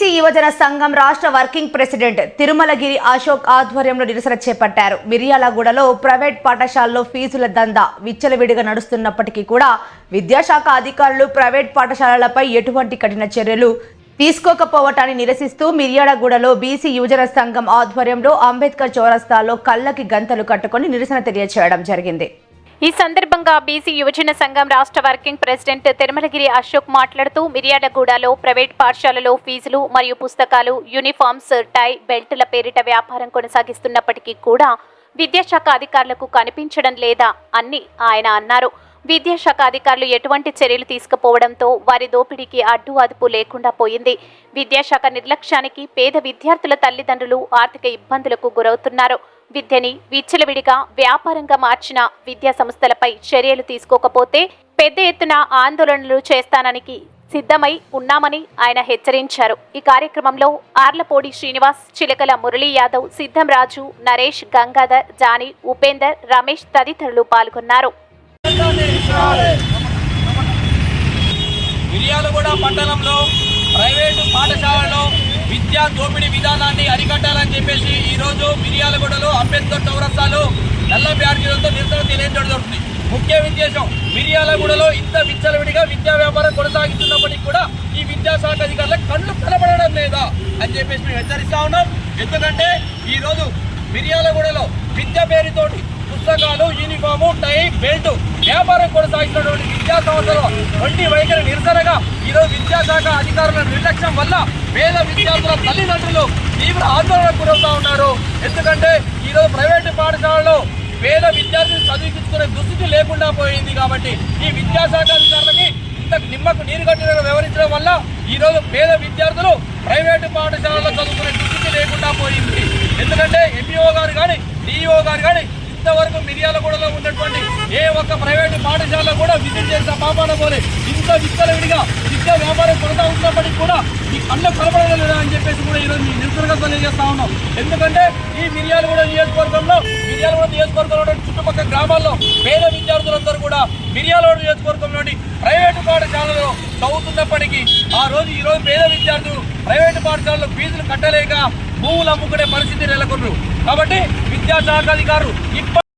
BC యువజన సంఘం రాష్ట్ర వర్కింగ్ ప్రెసిడెంట్ తిరుమలగిరి అశోక్ ఆధ్వర్యంలో నిరసన చేపట్టారు. మిర్యాలగూడలో ప్రైవేట్ పాఠశాలలో ఫీజుల దందా విచ్చలవిడిగా నడుస్తున్నప్పటికీ కూడా విద్యాశాఖ అధికారులు ప్రైవేట్ పాఠశాలలపై ఎటువంటి కఠిన చర్యలు తీసుకోకపోవటాన్ని నిరసిస్తూ మిర్యాలగూడలో బీసీ యువజన సంఘం ఆధ్వర్యంలో అంబేద్కర్ చౌరస్తాలో కళ్ళకి గంతలు కట్టుకొని నిరసన తెలియజేయడం జరిగింది. ఈ సందర్భంగా బీసీ యువజన సంఘం రాష్ట్ర వర్కింగ్ ప్రెసిడెంట్ తిరుమలగిరి అశోక్ మాట్లాడుతూ మిర్యాలగూడలో ప్రైవేట్ పాఠశాలలో ఫీజులు మరియు పుస్తకాలు, యూనిఫామ్స్, టై, బెల్టుల పేరిట వ్యాపారం కొనసాగిస్తున్నప్పటికీ కూడా విద్యాశాఖ అధికారులకు కనిపించడం లేదా అని ఆయన అన్నారు. విద్యాశాఖ అధికారులు ఎటువంటి చర్యలు తీసుకుపోవడంతో వారి దోపిడీకి అడ్డు అదుపు లేకుండా పోయింది. విద్యాశాఖ నిర్లక్ష్యానికి పేద విద్యార్థుల తల్లిదండ్రులు ఆర్థిక ఇబ్బందులకు గురవుతున్నారు. విద్యని విచ్చలవిడిగా వ్యాపారంగా మార్చిన విద్యా సంస్థలపై చర్యలు తీసుకోకపోతే పెద్ద ఎత్తున ఆందోళనలు చేస్తానని సిద్ధమై ఉన్నామని ఆయన హెచ్చరించారు. ఈ కార్యక్రమంలో ఆర్లపూడి శ్రీనివాస్, చిలకల మురళీ యాదవ్, సిద్ధం రాజు, నరేష్, గంగాధర్, జానీ, ఉపేందర్, రమేష్ తదితరులు పాల్గొన్నారు. మిర్యాలగూడ పట్టణంలో ప్రైవేటు పాఠశాలలో విద్యా దోపిడీ విధానాన్ని అరికట్టాలని చెప్పేసి ఈరోజు మిర్యాలగూడలో అంబేద్కర్ చౌరస్తాలో నల్ల బ్యాడ్జీలతో నిరసన తెలియజేయడం జరుగుతుంది. ముఖ్య ఉద్దేశం, మిర్యాలగూడలో ఇంత విచ్చలవిడిగా విద్యా వ్యాపారం కొనసాగిస్తున్నప్పటికీ కూడా ఈ విద్యాశాఖ అధికారులకు కళ్ళు కనబడడం లేదా అని చెప్పేసి మేము హెచ్చరిస్తా ఉన్నాం. ఎందుకంటే ఈరోజు మిర్యాలగూడలో విద్య పేరుతోటి పుస్తకాలు, యూనిఫాము, టై, బెల్ట్ వ్యాపారం కొనసాగిస్తున్నటువంటి విద్యా సంస్థల వంటి వైఖరి నిరసనగా ఈరోజు విద్యాశాఖ అధికారుల నిర్లక్ష్యం వల్ల పేద విద్యార్థుల తల్లిదండ్రులు తీవ్ర ఆందోళనకు గురవుతా ఉన్నారు. ఎందుకంటే ఈరోజు ప్రైవేటు పాఠశాలలో పేద విద్యార్థులు చదివించుకునే దుస్థితి లేకుండా పోయింది. కాబట్టి ఈ విద్యాశాఖ అధికారులకి ఇంత నిమ్మకు నీరు కట్టిన వ్యవహరించడం వల్ల ఈరోజు పేద విద్యార్థులు ప్రైవేటు పాఠశాలలో చదువుకునే దుస్థితి లేకుండా పోయింది. ఎందుకంటే ఎంపీఓ గారు కానీ, డిఈఓ గారు కానీ ఇంతవరకు మిర్యాలగూడలో ఉన్నటువంటి ఏ ఒక్క ప్రైవేటు పాఠశాలలో కూడా విజిట్ చేసిన పాపాన పోలే. ఇంత విచ్చలవిడిగా విద్యా వ్యాపారం కొనసాగుతున్నప్పటికీ కూడా ఈ కళ్ళ కలపడం లేదా అని చెప్పేసి కూడా ఈరోజు మీ నిరసనగా తెలియజేస్తా ఉన్నాం. ఎందుకంటే ఈ మిర్యాలగూడ నియోజకవర్గంలో చుట్టుపక్కల గ్రామాల్లో పేద విద్యార్థులందరూ కూడా మిర్యాలగూడ నియోజకవర్గంలోని ప్రైవేటు పాఠశాలలో చదువుతున్నప్పటికీ ఈ రోజు పేద విద్యార్థులు ప్రైవేటు పాఠశాలలో ఫీజులు కట్టలేక భూములు అమ్ముకునే పరిస్థితి నెలకొన్నారు. కాబట్టి విద్యాశాఖ అధికారులు